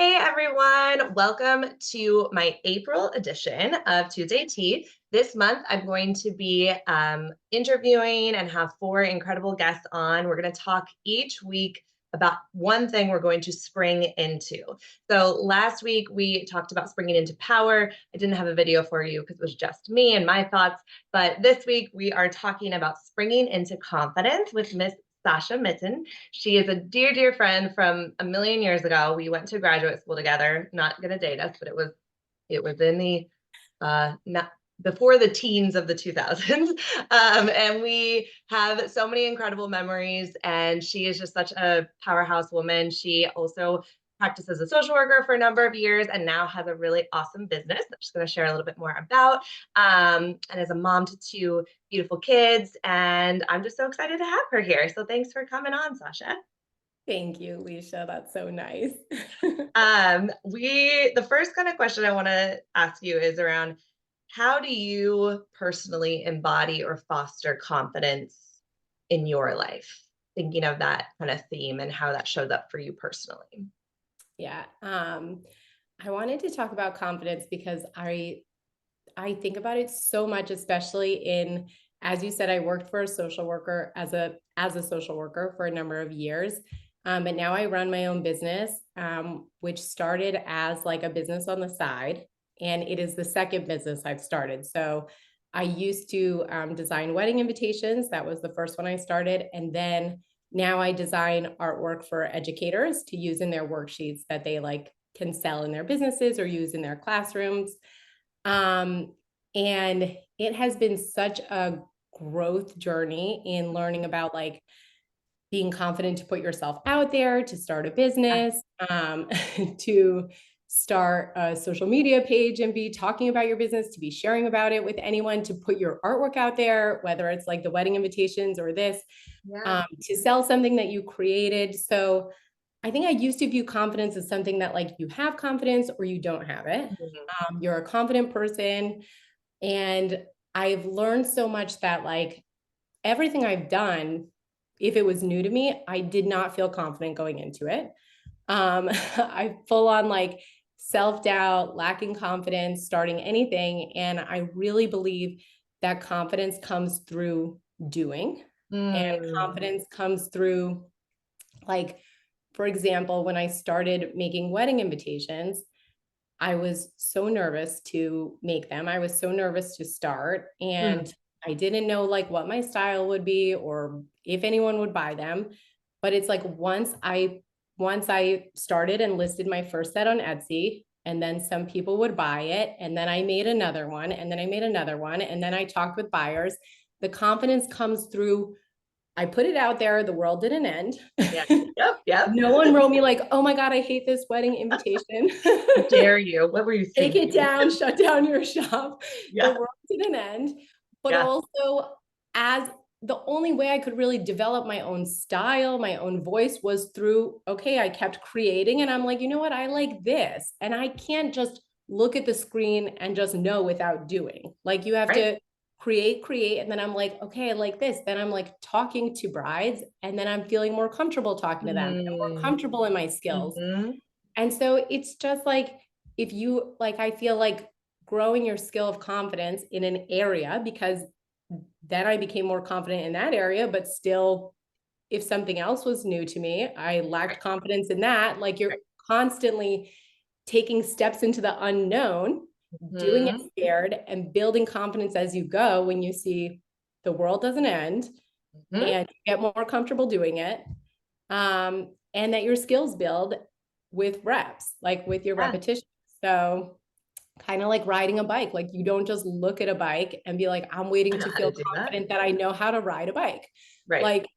Hey everyone, welcome to my April edition of Tuesday Tea. This month, I'm going to be interviewing and have four incredible guests on. We're going to talk each week about one thing we're going to spring into. So last week, we talked about springing into power. I didn't have a video for you because it was just me and my thoughts. But this week, we are talking about springing into confidence with Miss Sasha Mitten. She is a dear, dear friend from a million years ago. We went to graduate school together. Not gonna date us, but it was in the not before the teens of the 2000s. And we have so many incredible memories. And she is just such a powerhouse woman. She also practiced as a social worker for a number of years and now has a really awesome business that she's going to share a little bit more about. And as a mom to two beautiful kids. And I'm just so excited to have her here. So thanks for coming on, Sasha. Thank you, Alisha. That's so nice. The first kind of question I want to ask you is around how do you personally embody or foster confidence in your life? Thinking of that kind of theme and how that shows up for you personally. Yeah. I wanted to talk about confidence because I think about it so much, especially in, as you said, I worked for a social worker as a social worker for a number of years. But now I run my own business, which started as like a business on the side, and it is the second business I've started. So I used to design wedding invitations. That was the first one I started. And then now I design artwork for educators to use in their worksheets that they like can sell in their businesses or use in their classrooms. Um, and it has been such a growth journey in learning about like being confident to put yourself out there, to start a business, to start a social media page and be talking about your business, to be sharing about it with anyone, to put your artwork out there, whether it's like the wedding invitations or this, Yeah. to sell something that you created. So I think I used to view confidence as something that like you have confidence or you don't have it. Mhm. You're a confident person. And I've learned so much that like everything I've done, if it was new to me, I did not feel confident going into it. I full on like self-doubt, lacking confidence, starting anything. And I really believe that confidence comes through doing, and Mm. confidence comes through like, for example, when I started making wedding invitations, I was so nervous to make them. I was so nervous to start, Mm. and I didn't know like what my style would be or if anyone would buy them. But it's like once I started and listed my first set on Etsy, and then some people would buy it, and then I made another one, and then I made another one, and then I talked with buyers. The confidence comes through. I put it out there, the world didn't end. Yeah. Yep. Yep. No one wrote me like, "Oh my God, I hate this wedding invitation." How dare you? What were you Take it thinking? down, shut down your shop. The Yeah. world didn't end. But Yeah. also, as the only way I could really develop my own style, my own voice was through, okay, I kept creating and I'm like, you know what? I like this. And I can't just look at the screen and just know without doing. Like you have Right. to create. And then I'm like, okay, I like this. Then I'm like talking to brides and then I'm feeling more comfortable talking to them and more Mm. comfortable in my skills. Mhm. And so it's just like, if you like, I feel like growing your skill of confidence in an area, because then I became more confident in that area, but still, if something else was new to me, I Right. lacked confidence in that. Like you're Right. constantly taking steps into the unknown, doing it Mhm. scared, and building confidence as you go when you see the world doesn't end Mhm. and you get more comfortable doing it. And that your skills build with reps, like with your Yeah. repetition. So kind of like riding a bike. Like you don't just look at a bike and be like, I'm I waiting know to how to feel do that. confident that I know how to ride a bike. Right. Like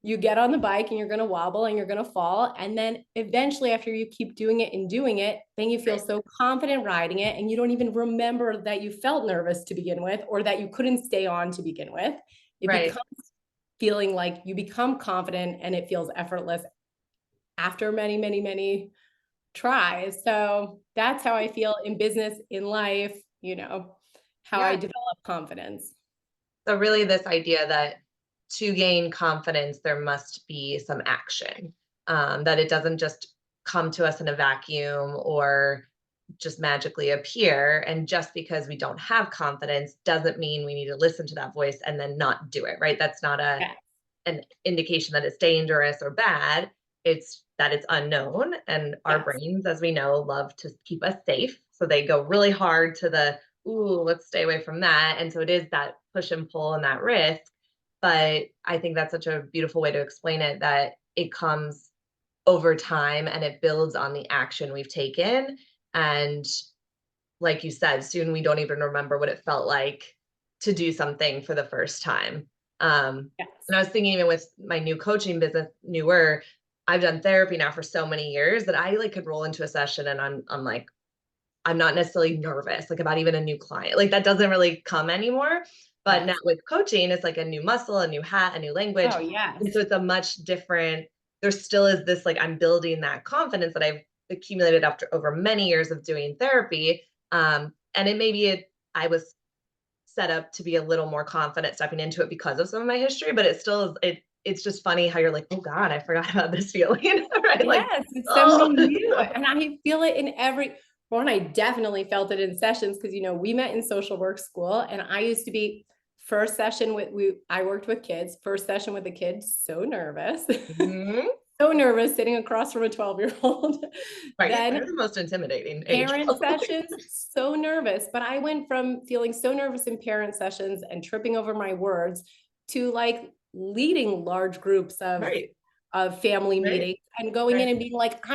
you get on the bike and you're going to wobble and you're going to fall. And then eventually, after you keep doing it and doing it, then you feel Right. so confident riding it. And you don't even remember that you felt nervous to begin with or that you couldn't stay on to begin with. It Right. becomes feeling like you become confident and it feels effortless after many, many, many tries. So that's how I feel in business, in life, how I Yeah. develop confidence. So really this idea that to gain confidence, there must be some action. That it doesn't just come to us in a vacuum or just magically appear. And just because we don't have confidence doesn't mean we need to listen to that voice and then not do it, right? That's not Yeah. an indication that it's dangerous or bad. It's that it's unknown. And our Yes. brains, as we know, love to keep us safe. So they go really hard to the, ooh, let's stay away from that. And so it is that push and pull and that risk. But I think that's such a beautiful way to explain it, that it comes over time and it builds on the action we've taken. And like you said, soon we don't even remember what it felt like to do something for the first time. Yes. And I was thinking, even with my new coaching business, newer, I've done therapy now for so many years that I like could roll into a session and I'm like, I'm not necessarily nervous like about even a new client. Like that doesn't really come anymore. But now Yes. with coaching, it's like a new muscle, a new hat, a new language. Oh, And so yes. it's a much different, there still is this like I'm building that confidence that I've accumulated after over many years of doing therapy. And it maybe I was set up to be a little more confident stepping into it because of some of my history, but it still is it's just funny how you're like, oh God, I forgot about this feeling. Right. Like, Yes, it's oh something new. And I feel it in every one. I definitely felt it in sessions because, we met in social work school and I used to be first session I worked with kids, first session with the kids, so nervous, mhm. so nervous sitting across from a 12-year-old. Right. Then They're the most intimidating age, parent probably. sessions, so nervous. But I went from feeling so nervous in parent sessions and tripping over my words to like leading large groups Right. of family Right. meetings and going in Right. and being like,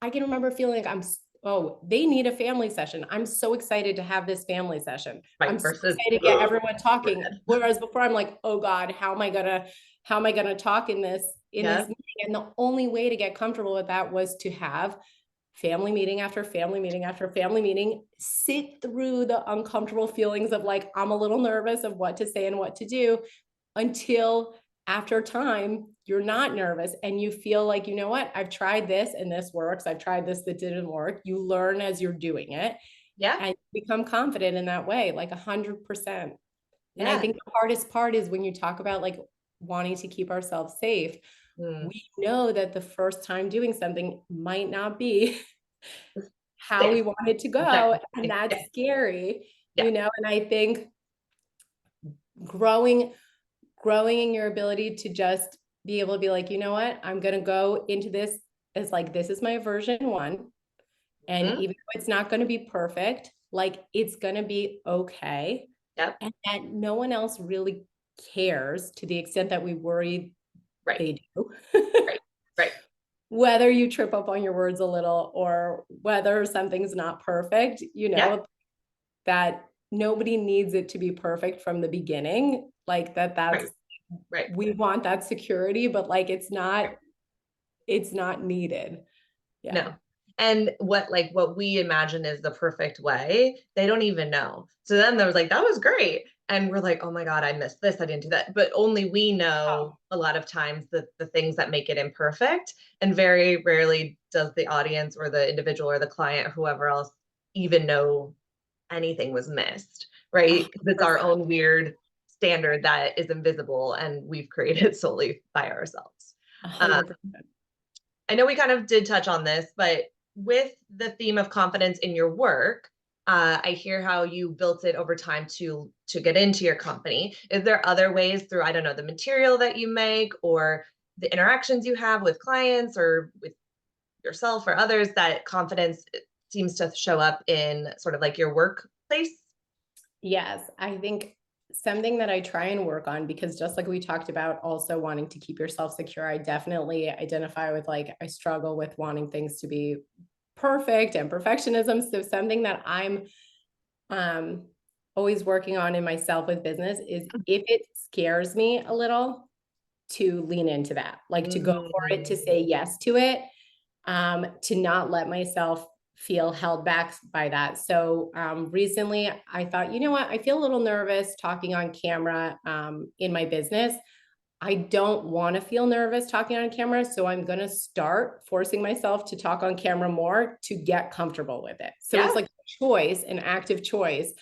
I can remember feeling like oh, they need a family session. I'm so excited to have this family session. I'm Right. so Versus excited to get everyone talking. Whereas before I'm like, oh God, how am I gonna talk in this yeah. meeting? And the only way to get comfortable with that was to have family meeting after family meeting after family meeting, sit through the uncomfortable feelings of like, I'm a little nervous of what to say and what to do until after time, you're not nervous and you feel like, you know what, I've tried this and this works. I've tried this that didn't work. You learn as you're doing it Yeah. and become confident in that way, like 100%. And I Yeah. think the hardest part is when you talk about like wanting to keep ourselves safe, Mm. we know that the first time doing something might not be how we Safe. want it to go. And Exactly. that's Yeah. scary, Yeah. and I think growing, growing in your ability to just be able to be like, you know what, I'm going to go into this as like, this is my version one. And Mhm. even though it's not going to be perfect, like it's going to be okay. Yep. And that no one else really cares to the extent that we worry Right. they do. Right. Right. Whether you trip up on your words a little or whether something's not perfect, Yeah. that nobody needs it to be perfect from the beginning. Like that's Right. Right. we want that security, but like it's not needed. Yeah. No. And what we imagine is the perfect way, they don't even know. So then there was like, that was great. And we're like, oh my God, I missed this. I didn't do that. But only we Oh, know a lot of times the things that make it imperfect. And very rarely does the audience or the individual or the client or whoever else even know anything was missed, right? Because it's our 100%. own weird standard that is invisible and we've created solely by ourselves. Uh, 100%. I know we kind of did touch on this, but with the theme of confidence in your work, I hear how you built it over time to get into your company. Is there other ways through, I don't know, the material that you make or the interactions you have with clients or with yourself or others that confidence seems to show up in sort of like your workplace? Yes, I think something that I try and work on, because just like we talked about also wanting to keep yourself secure, I definitely identify with like I struggle with wanting things to be perfect and perfectionism. So something that I'm um always working on in myself with business is if it scares me a little, to lean into that, like to go for it, to Mm, say yes to it, to not let myself feel held back by that. So recently I thought, you know what, I feel a little nervous talking on camera in my business. I don't want to feel nervous talking on camera. So I'm going to start forcing myself to talk on camera more to get comfortable with it. So it's yeah. like a choice, an active choice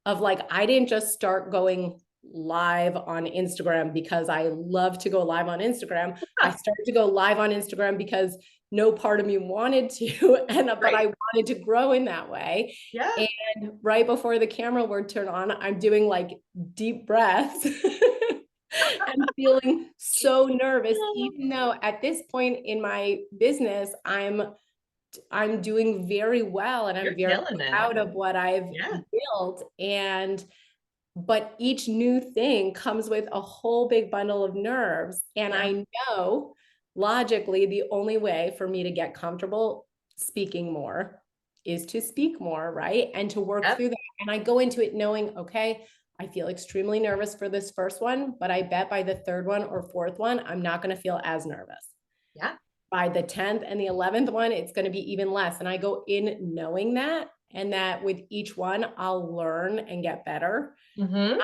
of like, I didn't just start going live on Instagram because I love to go live on Instagram. I started to go live on Instagram because no part of me wanted to, but I Right. wanted to grow in that way. Yeah. And right before the camera would turn on, I'm doing like deep breaths and feeling so nervous, even though at this point in my business, I'm doing very well and I'm You're very killing it. proud of what I've Yeah. built. But each new thing comes with a whole big bundle of nerves. And Yeah. I know logically the only way for me to get comfortable speaking more is to speak more, right? And to work Yep. through that. And I go into it knowing, okay, I feel extremely nervous for this first one, but I bet by the third one or fourth one, I'm not going to feel as nervous. Yeah. By the 10th and the 11th one, it's going to be even less. And I go in knowing that, and that with each one, I'll learn and get better. Mm-hmm.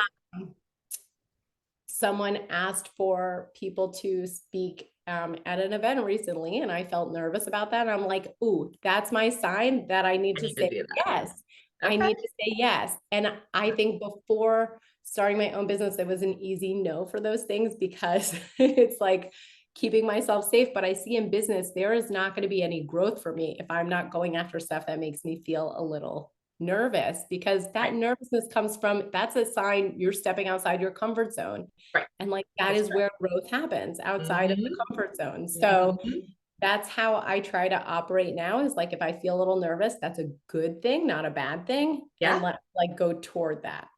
Someone asked for people to speak at an event recently, and I felt nervous about that. And I'm like, ooh, that's my sign that I need I to need to say do that. yes. I Okay. need to say yes. And I think before starting my own business, it was an easy no for those things because it's like keeping myself safe. But I see in business, there is not going to be any growth for me if I'm not going after stuff that makes me feel a little nervous, because that Right. nervousness comes from, that's a sign you're stepping outside your comfort zone. Right. And like That that is is correct. where growth happens, outside of the Mm-hmm. comfort zone. So Mm-hmm. that's how I try to operate now, is like if I feel a little nervous, that's a good thing, not a bad thing. And Yeah. let like go toward that.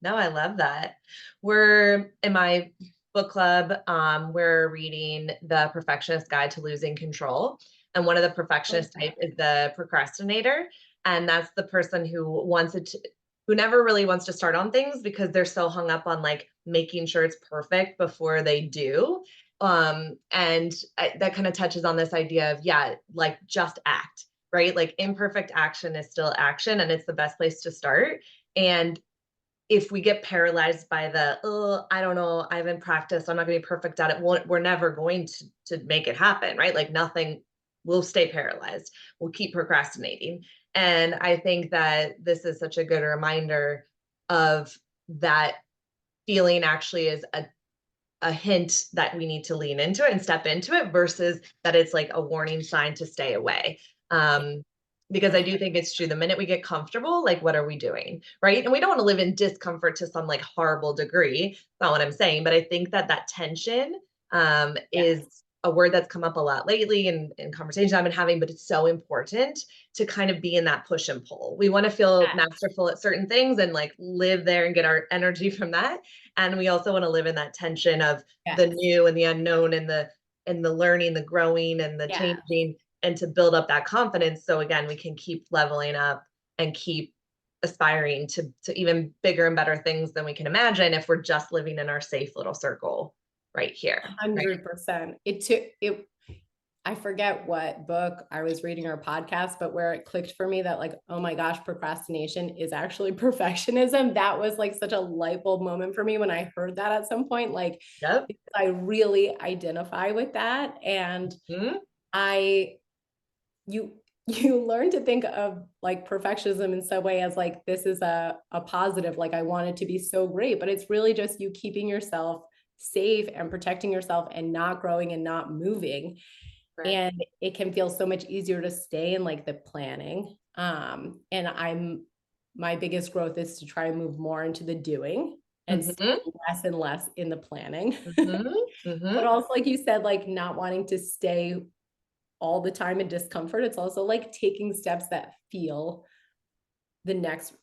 No, I love that. We're in my book club, we're reading The Perfectionist Guide to Losing Control. And one of the Oh, perfectionist type is the procrastinator. And that's the person who wants it to, who never really wants to start on things because they're so hung up on like making sure it's perfect before they do. That kind of touches on this idea of, yeah, like just act, right? Like imperfect action is still action and it's the best place to start. And if we get paralyzed by the, oh, I don't know, I haven't practiced, I'm not going to be perfect at it, we're never going to make it happen, right? Like nothing, will stay paralyzed. We'll keep procrastinating. And I think that this is such a good reminder of that feeling actually is a hint that we need to lean into it and step into it versus that it's like a warning sign to stay away. Um, because I do think it's true. The minute we get comfortable, like, what are we doing? Right. And we don't want to live in discomfort to some like horrible degree. That's not what I'm saying. But I think that that tension yes. is a word that's come up a lot lately in conversations I've been having, but it's so important to kind of be in that push and pull. We want to feel masterful at certain things and like live there and get our energy from that. And we also want to live in that tension of the Yes. new and the unknown and the learning, the growing and the Yeah. changing, and to build up that confidence. So again, we can keep leveling up and keep aspiring to even bigger and better things than we can imagine if we're just living in our safe little circle right here. Right. 100%. It took it. I forget what book I was reading or podcast, but where it clicked for me that like, oh my gosh, procrastination is actually perfectionism. That was like such a light bulb moment for me when I heard that at some point. Like, Yep. I really identify with that. And Mhm. I, you, you learn to think of like perfectionism in some way as like, this is a positive, like I want it to be so great, but it's really just you keeping yourself safe and protecting yourself and not growing and not moving. Right. And it can feel so much easier to stay in like the planning. And my biggest growth is to try and move more into the doing and stay Mhm. less and less in the planning. Mhm. But Mhm. also, like you said, like not wanting to stay all the time in discomfort. It's also like taking steps that feel the next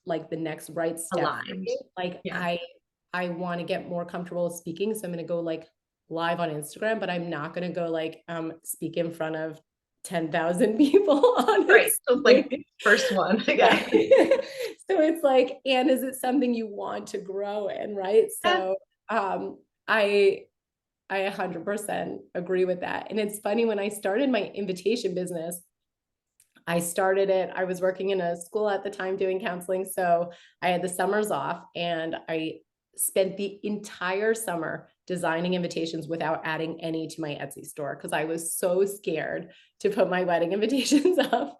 right step for Aligned. me. Like Yeah. I want to get more comfortable speaking. So I'm gonna go like live on Instagram, but I'm not gonna go like speak in front of 10,000 people on a Right. So it's like stage. first one. Yeah. Yeah. So it's like, and is it something you want to grow in? Right. Yeah. So um I I 100% agree with that. And it's funny, when I started my invitation business, I started it. I was working in a school at the time doing counseling. So I had the summers off and I spent the entire summer designing invitations without adding any to my Etsy store because I was so scared to put my wedding invitations up.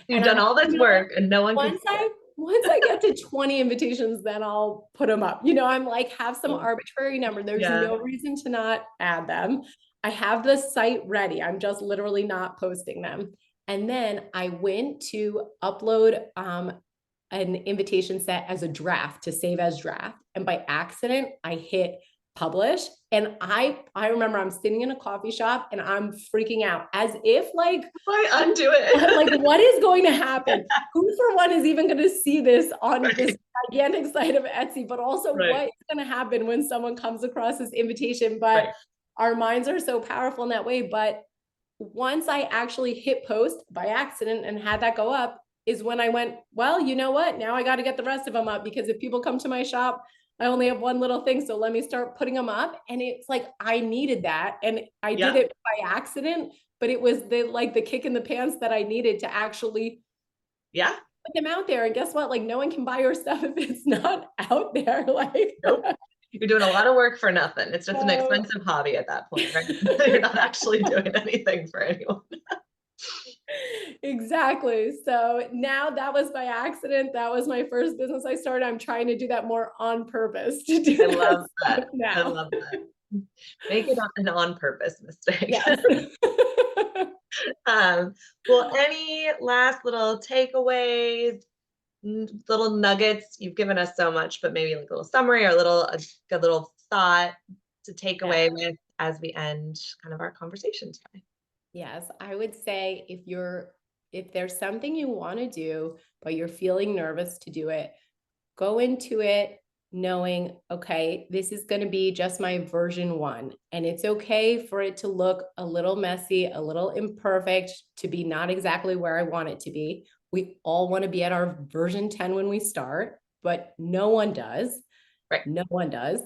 You've And I'm done like, all this you know what? work and no one could Once see I it. once I get to 20 invitations, then I'll put them up. I'm like, have some arbitrary number. There's Yeah. no reason to not add them. I have the site ready. I'm just literally not posting them. And then I went to upload an invitation set as a draft to save as draft. And by accident, I hit publish. And I remember I'm sitting in a coffee shop and I'm freaking out as if like, why undo it? like what is going to happen? Who for one is even going to see this on Right. this gigantic site of Etsy, but also Right. what is going to happen when someone comes across this invitation? But our minds are so powerful in that way. But once I actually hit post by accident and had that go up is when I went, well, you know what? Now I got to get the rest of them up, because if people come to my shop, I only have one little thing. So let me start putting them up. And it's like, I needed that. And I did it by accident, but it was the kick in the pants that I needed to actually put them out there. And guess what? Like, no one can buy your stuff if it's not out there. Like, nope. You're doing a lot of work for nothing. It's just an expensive hobby at that point, right? You're not actually doing anything for anyone. Exactly. So now that was by accident. That was my first business I started. I'm trying to do that more on purpose to do I love that. now. I love that. Make it an on purpose mistake. Yes. Well, any last little takeaways, little nuggets? You've given us so much, but maybe like a little summary or a good little thought to take away with as we end kind of our conversation today. Yes, I would say if there's something you want to do, but you're feeling nervous to do it, go into it knowing, okay, this is going to be just my version 1. And it's okay for it to look a little messy, a little imperfect, to be not exactly where I want it to be. We all want to be at our version 10 when we start, but no one does. Right. No one does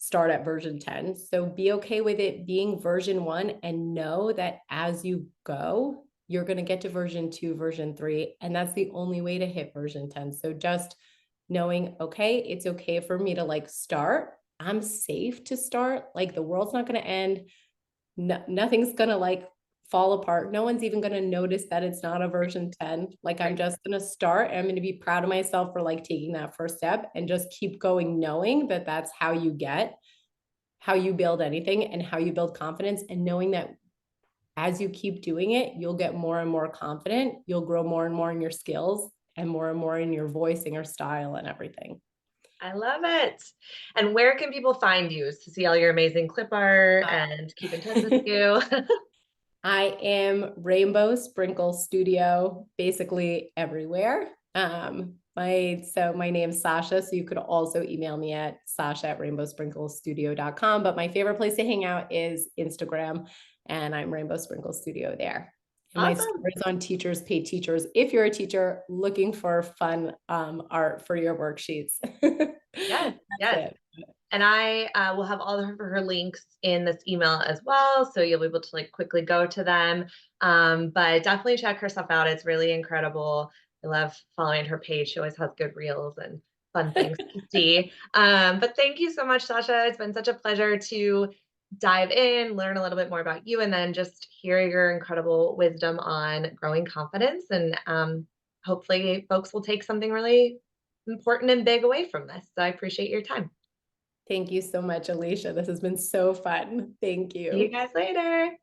start at version 10. So be okay with it being version 1 and know that as you go, you're going to get to version 2, version 3. And that's the only way to hit version 10. So just knowing, okay, it's okay for me to like start. I'm safe to start. Like the world's not going to end. Nothing's going to like fall apart. No one's even going to notice that it's not a version 10. Like I'm just going to start. And I'm going to be proud of myself for like taking that first step and just keep going, knowing that that's how you build anything and how you build confidence, and knowing that as you keep doing it, you'll get more and more confident. You'll grow more and more in your skills and more in your voice and your style and everything. I love it. And where can people find you to see all your amazing clip art and keep in touch with you? I am Rainbow Sprinkle Studio, basically everywhere. My name's Sasha, so you could also email me at sasha@rainbowsprinklestudio.com. But my favorite place to hang out is Instagram, and I'm Rainbow Sprinkle Studio there. And my store is on Teachers Pay Teachers if you're a teacher looking for fun art for your worksheets. Yes. And I will have all of her links in this email as well, so you'll be able to like quickly go to them. But definitely check her stuff out. It's really incredible. I love following her page. She always has good reels and fun things to see. But thank you so much, Sasha. It's been such a pleasure to dive in, learn a little bit more about you, and then just hear your incredible wisdom on growing confidence. And hopefully folks will take something really important and big away from this. So I appreciate your time. Thank you so much, Alisha. This has been so fun. Thank you. See you guys later.